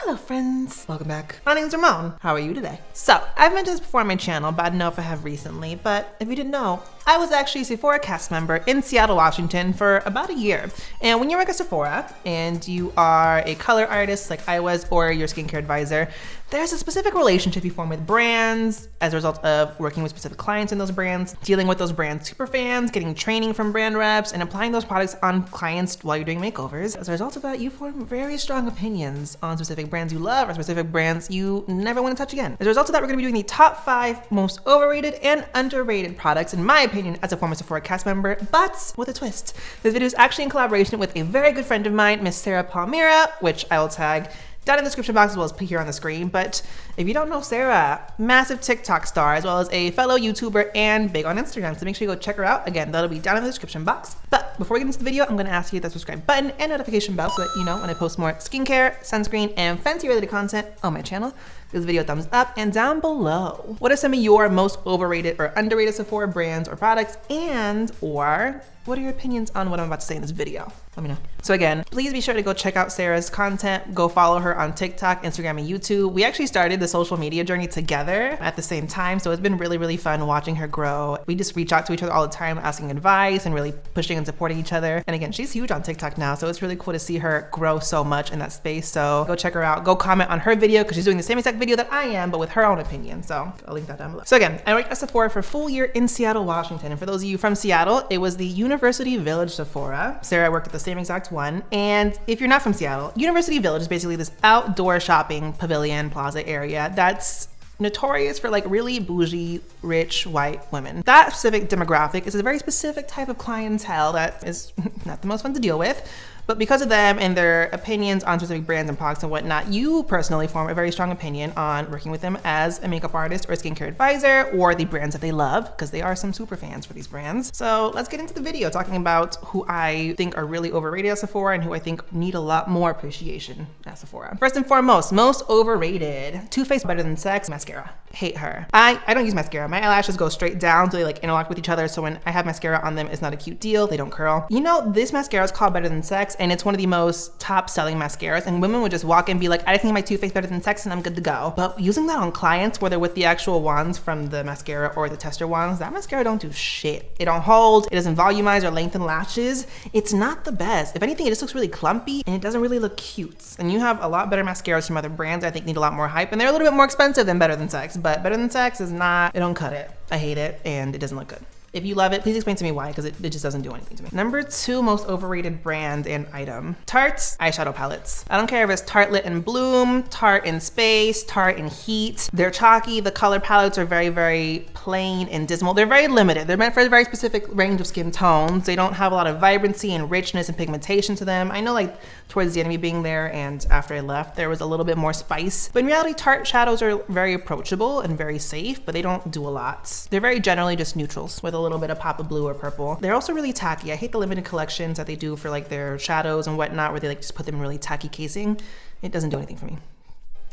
Hello friends, welcome back. My name's Ramon. How are you today? So, I've mentioned this before on my channel, but I don't know if I have recently, but if you didn't know, I was actually a Sephora cast member in Seattle, Washington for about a year. And when you work at Sephora and you are a color artist like I was, or your skincare advisor, there's a specific relationship you form with brands as a result of working with specific clients in those brands, dealing with those brand superfans, getting training from brand reps, and applying those products on clients while you're doing makeovers. As a result of that, you form very strong opinions on specific brands you love or specific brands you never want to touch again. As a result of that, we're gonna be doing the top 5 most overrated and underrated products, in my opinion, as a former Sephora cast member, but with a twist. This video is actually in collaboration with a very good friend of mine, Miss Sarah Palmyra, which I will tag down in the description box as well as put here on the screen. But if you don't know Sarah, massive TikTok star, as well as a fellow YouTuber and big on Instagram. So make sure you go check her out. Again, that'll be down in the description box. But before we get into the video, I'm gonna ask you that subscribe button and notification bell so that you know when I post more skincare, sunscreen, and fancy related content on my channel. Give this video a thumbs up and down below, what are some of your most overrated or underrated Sephora brands or products, and or what are your opinions on what I'm about to say in this video? Let me know. So again, please be sure to go check out Sarah's content. Go follow her on TikTok, Instagram, and YouTube. We actually started the social media journey together at the same time, so it's been really, really fun watching her grow. We just reach out to each other all the time, asking advice and really pushing and supporting each other. And again, she's huge on TikTok now, so it's really cool to see her grow so much in that space. So go check her out. Go comment on her video because she's doing the same exact video that I am, but with her own opinion. So I'll link that down below. So again, I worked at Sephora for a full year in Seattle, Washington. And for those of you from Seattle, it was the University Village Sephora. Sarah worked at the same exact one. And if you're not from Seattle, University Village is basically this outdoor shopping pavilion plaza area that's notorious for like really bougie, rich white women. That specific demographic is a very specific type of clientele that is not the most fun to deal with. But because of them and their opinions on specific brands and products and whatnot, you personally form a very strong opinion on working with them as a makeup artist or a skincare advisor, or the brands that they love, because they are some super fans for these brands. So let's get into the video talking about who I think are really overrated at Sephora and who I think need a lot more appreciation at Sephora. First and foremost, most overrated, Too Faced Better Than Sex mascara. Hate her. I don't use mascara. My eyelashes go straight down, so they like interlock with each other. So when I have mascara on them, it's not a cute deal. They don't curl. You know, this mascara is called Better Than Sex, and it's one of the most top selling mascaras, and women would just walk in and be like, I think my Too Faced Better Than Sex and I'm good to go. But using that on clients, whether with the actual wands from the mascara or the tester wands, that mascara don't do shit. It don't hold, it doesn't volumize or lengthen lashes. It's not the best. If anything, it just looks really clumpy and it doesn't really look cute. And you have a lot better mascaras from other brands I think need a lot more hype, and they're a little bit more expensive than Better Than Sex, but Better Than Sex is not, it don't cut it. I hate it and it doesn't look good. If you love it, please explain to me why, because it just doesn't do anything to me. Number 2 most overrated brand and item. Tarte's eyeshadow palettes. I don't care if it's Tartelette in Bloom, Tarte in Space, Tarte in Heat. They're chalky. The color palettes are very, very plain and dismal. They're very limited. They're meant for a very specific range of skin tones. They don't have a lot of vibrancy and richness and pigmentation to them. I know like towards the end of me being there and after I left, there was a little bit more spice. But in reality, Tarte shadows are very approachable and very safe, but they don't do a lot. They're very generally just neutrals with a little bit of pop of blue or purple. They're also really tacky. I hate the limited collections that they do for like their shadows and whatnot, where they like just put them in really tacky casing. It doesn't do anything for me.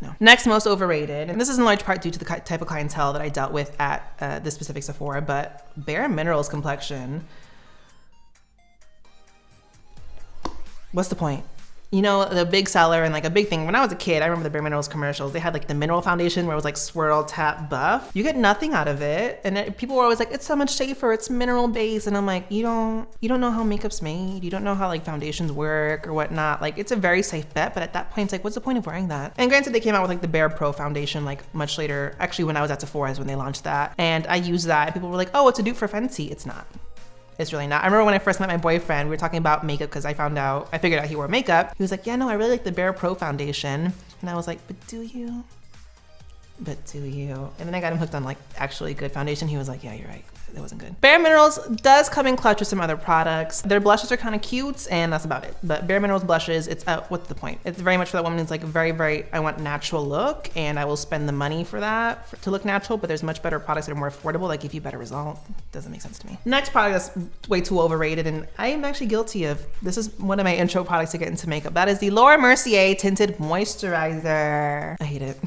No. Next most overrated, and this is in large part due to the type of clientele that I dealt with at this specific Sephora, but Bare Minerals complexion. What's the point? You know, the big seller and like a big thing, when I was a kid, I remember the Bare Minerals commercials. They had like the mineral foundation where it was like swirl, tap, buff. You get nothing out of it. And people were always like, it's so much safer, it's mineral based. And I'm like, you don't know how makeup's made. You don't know how like foundations work or whatnot. Like it's a very safe bet, but at that point, it's like, what's the point of wearing that? And granted, they came out with like the Bare Pro foundation like much later. Actually, when I was at Sephora is when they launched that. And I used that and people were like, oh, it's a dupe for Fenty. It's not. It's really not. I remember when I first met my boyfriend, we were talking about makeup because I figured out he wore makeup. He was like, yeah, no, I really like the Bare Pro foundation. And I was like, but do you? But do you? And then I got him hooked on like actually good foundation. He was like, yeah, you're right. It wasn't good. Bare Minerals does come in clutch with some other products. Their blushes are kind of cute and that's about it. But Bare Minerals blushes, it's what's the point? It's very much for that woman who's like very, I want natural look and I will spend the money for that to look natural, but there's much better products that are more affordable that give you better result. Doesn't make sense to me. Next product that's way too overrated, and I am actually guilty of, this is one of my intro products to get into makeup. That is the Laura Mercier Tinted Moisturizer. I hate it.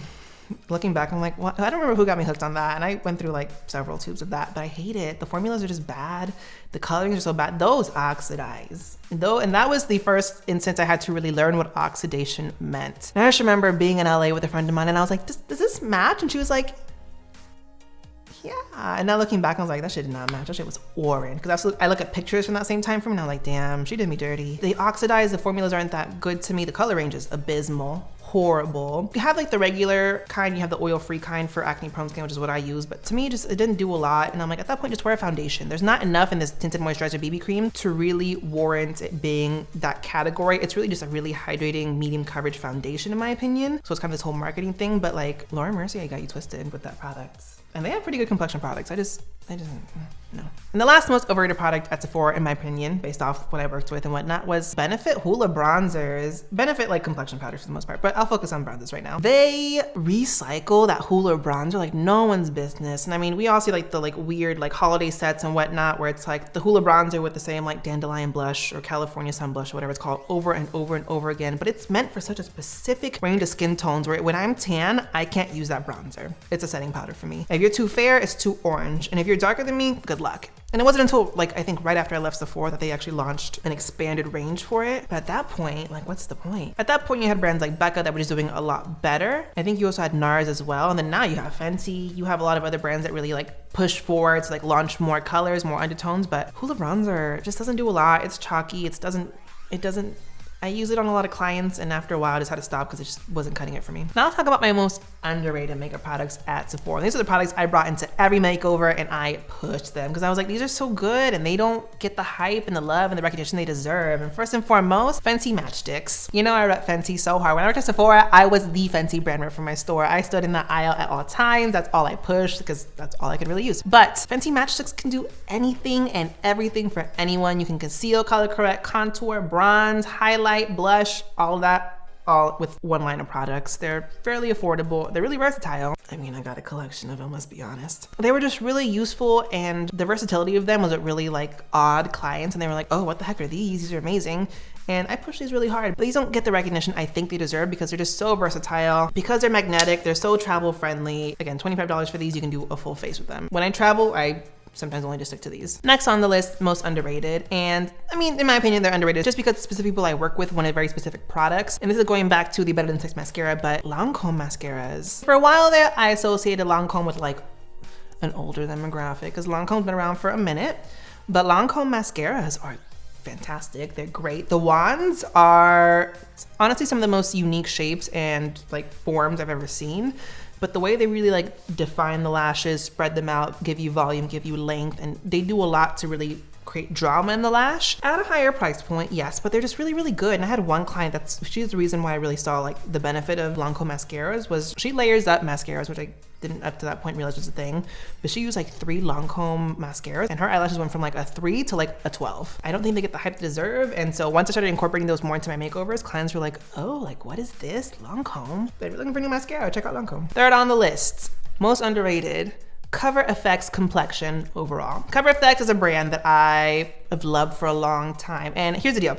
looking back, I'm like, what? I don't remember who got me hooked on that. And I went through like several tubes of that, but I hate it. The formulas are just bad. The colorings are so bad. Those oxidize. And that was the first instance I had to really learn what oxidation meant. And I just remember being in LA with a friend of mine and I was like, does this match? And she was like, yeah. And now looking back, I was like, that shit did not match. That shit was orange. Because I look at pictures from that same time frame and I'm like, damn, she did me dirty. They oxidize. The formulas aren't that good to me. The color range is abysmal. Horrible. You have like the regular kind, you have the oil-free kind for acne prone skin, which is what I use, but to me it didn't do a lot. And I'm like, at that point, just wear a foundation. There's not enough in this tinted moisturizer BB cream to really warrant it being that category. It's really just a really hydrating medium coverage foundation in my opinion. So it's kind of this whole marketing thing, but like Laura Mercier, I got you twisted with that product. And they have pretty good complexion products. I just no. And the last most overrated product at Sephora, in my opinion, based off what I worked with and whatnot, was Benefit Hoola bronzers. Benefit like complexion powders for the most part, but I'll focus on bronzers right now. They recycle that Hoola bronzer like no one's business. And I mean, we all see like the like weird like holiday sets and whatnot, where it's like the Hoola bronzer with the same like dandelion blush or California sun blush or whatever it's called over and over and over again. But it's meant for such a specific range of skin tones where when I'm tan, I can't use that bronzer. It's a setting powder for me. If you're too fair, it's too orange. And if you're darker than me, good luck. And it wasn't until like I think right after I left Sephora that they actually launched an expanded range for it. But at that point, like what's the point? At that point you had brands like Becca that were just doing a lot better. I think you also had NARS as well. And then now you have Fenty. You have a lot of other brands that really like push forward to like launch more colors, more undertones. But Hoola bronzer just doesn't do a lot. It's chalky. It doesn't I use it on a lot of clients, and after a while I just had to stop because it just wasn't cutting it for me. Now I'll talk about my most underrated makeup products at Sephora. These are the products I brought into every makeover and I pushed them because I was like, these are so good and they don't get the hype and the love and the recognition they deserve. And first and foremost, Fenty Matchsticks. You know I rep Fenty so hard. When I worked at Sephora, I was the Fenty brand rep for my store. I stood in the aisle at all times. That's all I pushed because that's all I could really use. But Fenty Matchsticks can do anything and everything for anyone. You can conceal, color correct, contour, bronze, highlight, blush, all of that, all with one line of products. They're fairly affordable. They're really versatile. I mean, I got a collection of them, let's be honest. They were just really useful, and the versatility of them was what really like awed clients, and they were like, oh, what the heck are these? These are amazing. And I push these really hard, but these don't get the recognition I think they deserve because they're just so versatile. Because they're magnetic, they're so travel friendly. Again, $25 for these, you can do a full face with them. When I travel, I sometimes only just stick to these. Next on the list, most underrated. And I mean, in my opinion, they're underrated just because specific people I work with wanted very specific products. And this is going back to the Better Than Sex mascara, but Lancome mascaras. For a while there, I associated Lancome with like an older demographic because Lancome's been around for a minute, but Lancome mascaras are fantastic. They're great. The wands are honestly some of the most unique shapes and like forms I've ever seen. But the way they really like define the lashes, spread them out, give you volume, give you length, and they do a lot to really create drama in the lash at a higher price point, yes, but they're just really, really good. And I had one client she's the reason why I really saw like the benefit of Lancome mascaras was she layers up mascaras, which I didn't up to that point realize was a thing, but she used like 3 Lancome mascaras and her eyelashes went from like a 3 to like a 12. I don't think they get the hype they deserve. And so once I started incorporating those more into my makeovers, clients were like, oh, like what is this? Lancome? But if you're looking for new mascara, check out Lancome. Third on the list, most underrated, Cover FX complexion overall. Cover FX is a brand that I have loved for a long time. And here's the deal.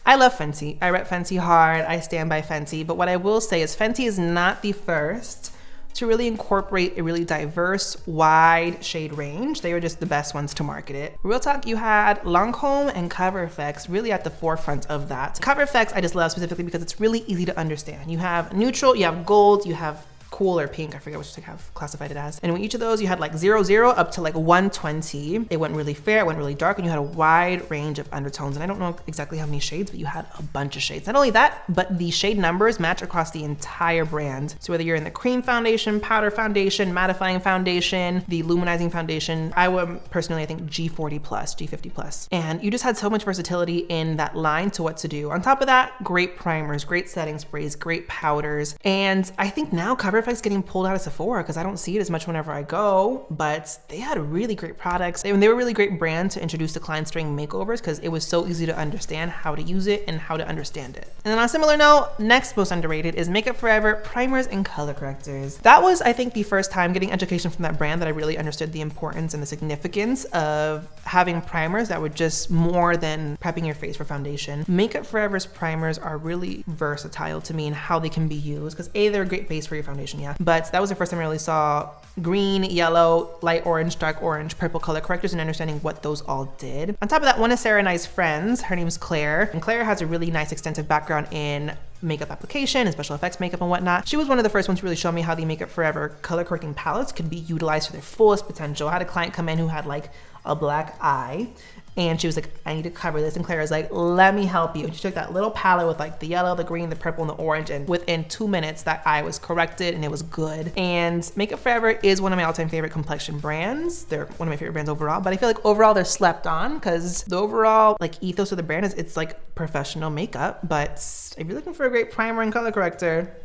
I love Fenty. I rep Fenty hard. I stand by Fenty. But what I will say is Fenty is not the first to really incorporate a really diverse, wide shade range. They were just the best ones to market it. Real talk, you had Lancome and Cover FX really at the forefront of that. Cover FX I just love specifically because it's really easy to understand. You have neutral, you have gold, you have cool or pink, I forget which I have classified it as. And with each of those, you had like 00 up to like 120. It went really fair, it went really dark, and you had a wide range of undertones. And I don't know exactly how many shades, but you had a bunch of shades. Not only that, but the shade numbers match across the entire brand. So whether you're in the cream foundation, powder foundation, mattifying foundation, the luminizing foundation, I would personally, I think G40 plus, G50 plus. And you just had so much versatility in that line to what to do. On top of that, great primers, great setting sprays, great powders. And I think now Cover FX getting pulled out of Sephora because I don't see it as much whenever I go, but they had really great products. They were a really great brand to introduce to clients during makeovers because it was so easy to understand how to use it and how to understand it. And then on a similar note, next most underrated is Makeup Forever primers and color correctors. That was, I think, the first time getting education from that brand that I really understood the importance and the significance of having primers that were just more than prepping your face for foundation. Makeup Forever's primers are really versatile to me in how they can be used because A, they're a great base for your foundation foundation, yeah. But that was the first time I really saw green, yellow, light orange, dark orange, purple color correctors and understanding what those all did. On top of that, one of Sarah and I's friends, her name is Claire, and Claire has a really nice extensive background in makeup application and special effects makeup and whatnot. She was one of the first ones to really show me how the Makeup Forever color correcting palettes could be utilized to their fullest potential. I had a client come in who had like a black eye, and she was like, I need to cover this. And Claire was like, let me help you. And she took that little palette with like the yellow, the green, the purple, and the orange. And within 2 minutes, that eye was corrected and it was good. And Makeup Forever is one of my all-time favorite complexion brands. They're one of my favorite brands overall, but I feel like overall they're slept on because the overall like ethos of the brand is it's like professional makeup. But if you're looking for a great primer and color corrector,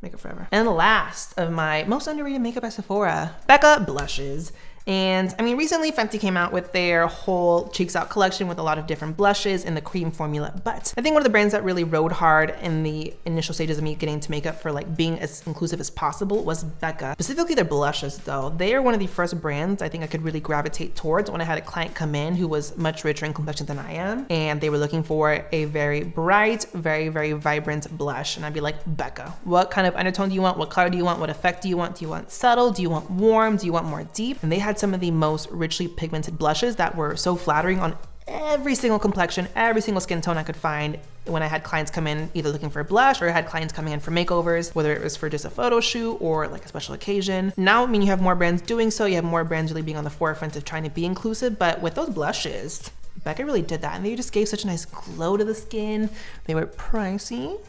Makeup Forever. And the last of my most underrated makeup at Sephora, Becca blushes. And I mean, recently Fenty came out with their whole Cheeks Out collection with a lot of different blushes in the cream formula. But I think one of the brands that really rode hard in the initial stages of me getting into makeup for like being as inclusive as possible was Becca. Specifically their blushes though. They are one of the first brands I think I could really gravitate towards when I had a client come in who was much richer in complexion than I am. And they were looking for a very bright, very, very vibrant blush. And I'd be like, Becca, what kind of undertone do you want? What color do you want? What effect do you want? Do you want subtle? Do you want warm? Do you want more deep? And they had some of the most richly pigmented blushes that were so flattering on every single complexion, every single skin tone I could find when I had clients come in either looking for a blush or I had clients coming in for makeovers, whether it was for just a photo shoot or like a special occasion. Now, I mean, you have more brands doing so, you have more brands really being on the forefront of trying to be inclusive, but with those blushes, Becca really did that and they just gave such a nice glow to the skin. They were pricey.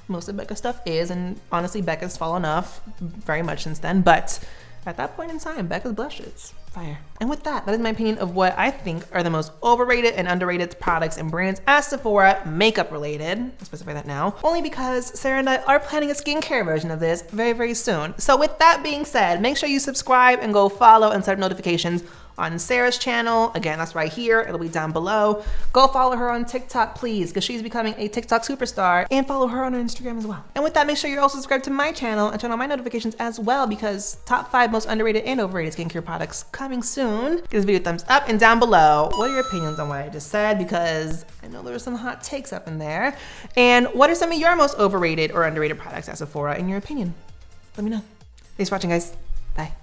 Most of Becca's stuff is, and honestly, Becca's fallen off very much since then, but at that point in time, Becca's blushes, fire. And with that, that is my opinion of what I think are the most overrated and underrated products and brands at Sephora, makeup related. I'll specify that now, only because Sarah and I are planning a skincare version of this very, very soon. So with that being said, make sure you subscribe and go follow and set up notifications on Sarah's channel. Again, that's right here. It'll be down below. Go follow her on TikTok, please, because she's becoming a TikTok superstar, and follow her on her Instagram as well. And with that, make sure you're also subscribed to my channel and turn on my notifications as well, because top 5 most underrated and overrated skincare products coming soon. Give this video a thumbs up and down below. What are your opinions on what I just said? Because I know there were some hot takes up in there. And what are some of your most overrated or underrated products at Sephora in your opinion? Let me know. Thanks for watching, guys. Bye.